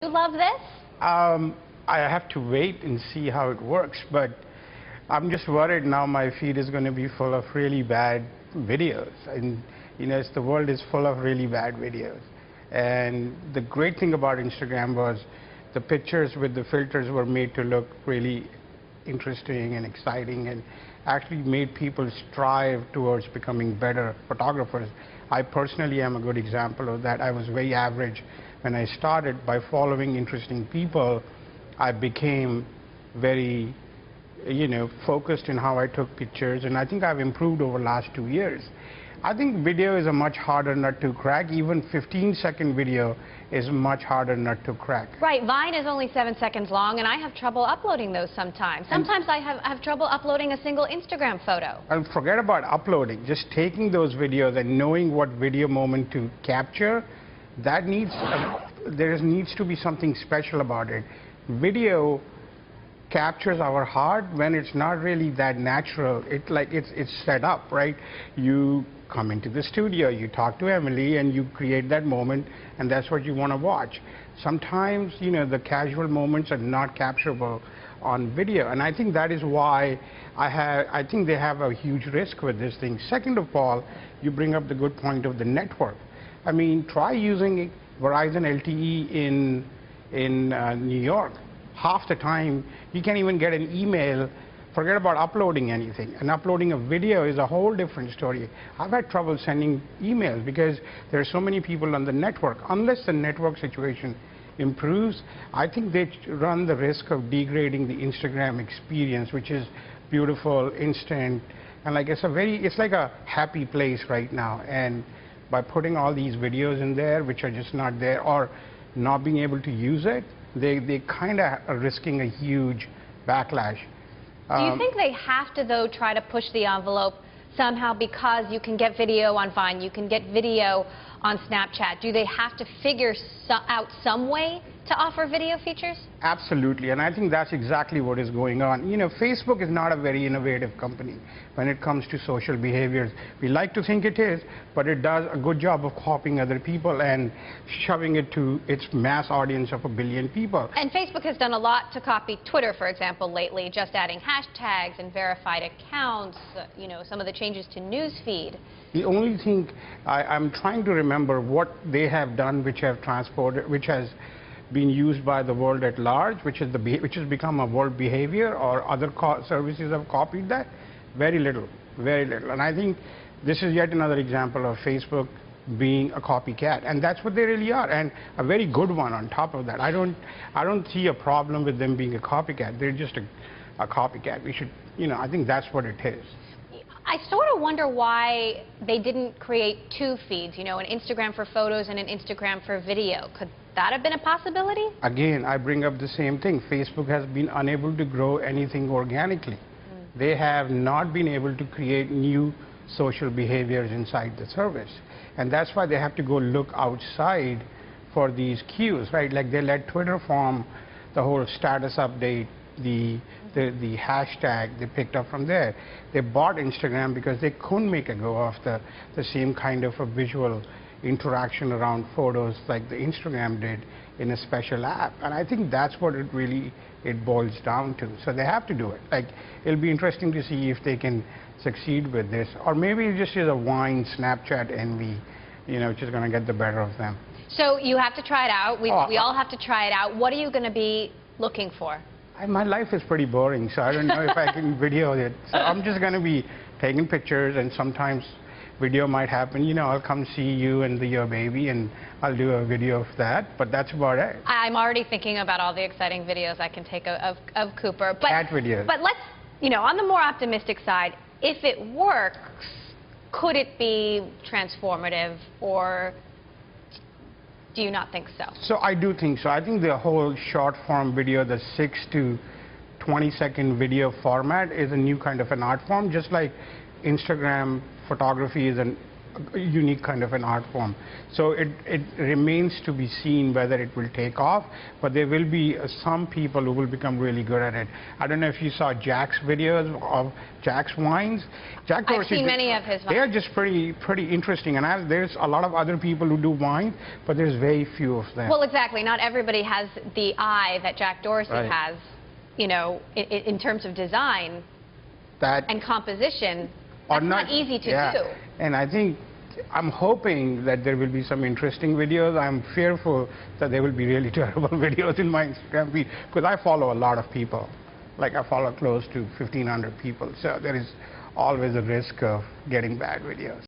You love this? I have to wait and see how it works, but I'm just worried now my feed is going to be full of really bad videos. And, the world is full of really bad videos. And the great thing about Instagram was the pictures with the filters were made to look really interesting and exciting and actually made people strive towards becoming better photographers. I personally am a good example of that. I was very average when I started. By following interesting people, I became very, focused in how I took pictures, and I think I've improved over the last 2 years. I think video is a much harder nut to crack. Even 15-second video is much harder nut to crack. Right. Vine is only 7 seconds long, and I have trouble uploading those sometimes. Sometimes I have trouble uploading a single Instagram photo. And forget about uploading. Just taking those videos and knowing what video moment to capture, that needs, there needs to be something special about it. Video captures our heart when it's not really that natural. It's set up, right? You come into the studio, you talk to Emily, and you create that moment, and that's what you want to watch. Sometimes, the casual moments are not capturable on video, and I think that is why I think they have a huge risk with this thing. Second of all, you bring up the good point of the network. I mean, try using Verizon LTE in New York. Half the time, you can't even get an email. Forget about uploading anything. And uploading a video is a whole different story. I've had trouble sending emails because there are so many people on the network. Unless the network situation improves, I think they run the risk of degrading the Instagram experience, which is beautiful, instant, and it's like a happy place right now. And by putting all these videos in there, which are just not there, or not being able to use it, they kind of are risking a huge backlash. Do you think they have to, though, try to push the envelope somehow, because you can get video on Vine, you can get video on Snapchat? Do they have to figure out some way to offer video features? Absolutely, and I think that's exactly what is going on. Facebook is not a very innovative company when it comes to social behaviors. We like to think it is, but it does a good job of copying other people and shoving it to its mass audience of 1 billion people. And Facebook has done a lot to copy Twitter, for example, lately, just adding hashtags and verified accounts, some of the changes to newsfeed. The only thing I'm trying to remember what they have done which has been used by the world at large, which has become a world behavior, or other services have copied that. Very little, very little. And I think this is yet another example of Facebook being a copycat, and that's what they really are, and a very good one on top of that. I don't see a problem with them being a copycat. They're just a copycat. We should, I think that's what it is. I sort of wonder why they didn't create 2 feeds, an Instagram for photos and an Instagram for video. Could that have been a possibility? Again, I bring up the same thing. Facebook has been unable to grow anything organically. They have not been able to create new social behaviors inside the service. And that's why they have to go look outside for these cues, right? Like they let Twitter form the whole status update, the hashtag they picked up from there. They bought Instagram because they couldn't make a go of the same kind of a visual interaction around photos like the Instagram did in a special app. And I think that's what it boils down to. So they have to do it. It'll be interesting to see if they can succeed with this, or maybe it just is a Vine Snapchat envy, which is going to get the better of them. So you have to try it out. We all have to try it out. What are you going to be looking for? My life is pretty boring, so I don't know if I can video it. So I'm just going to be taking pictures, and sometimes video might happen. I'll come see you and your baby, and I'll do a video of that, but that's about it. I'm already thinking about all the exciting videos I can take of Cooper. Cat videos. But let's, on the more optimistic side, if it works, could it be transformative, or do you not think so? So I do think so. I think the whole short-form video, the 6 to 20-second video format, is a new kind of an art form, just like Instagram photography is a unique kind of an art form. So it remains to be seen whether it will take off, but there will be some people who will become really good at it. I don't know if you saw Jack's videos of Jack's wines. Jack I've Dorsey, seen many of his wines. They are just pretty interesting, and there's a lot of other people who do wine, but there's very few of them. Well, exactly. Not everybody has the eye that Jack Dorsey Right. has, you know, in terms of design and composition. That's not easy to do. And I think, I'm hoping that there will be some interesting videos. I'm fearful that there will be really terrible videos in my Instagram feed, because I follow a lot of people. Like, I follow close to 1,500 people, so there is always a risk of getting bad videos.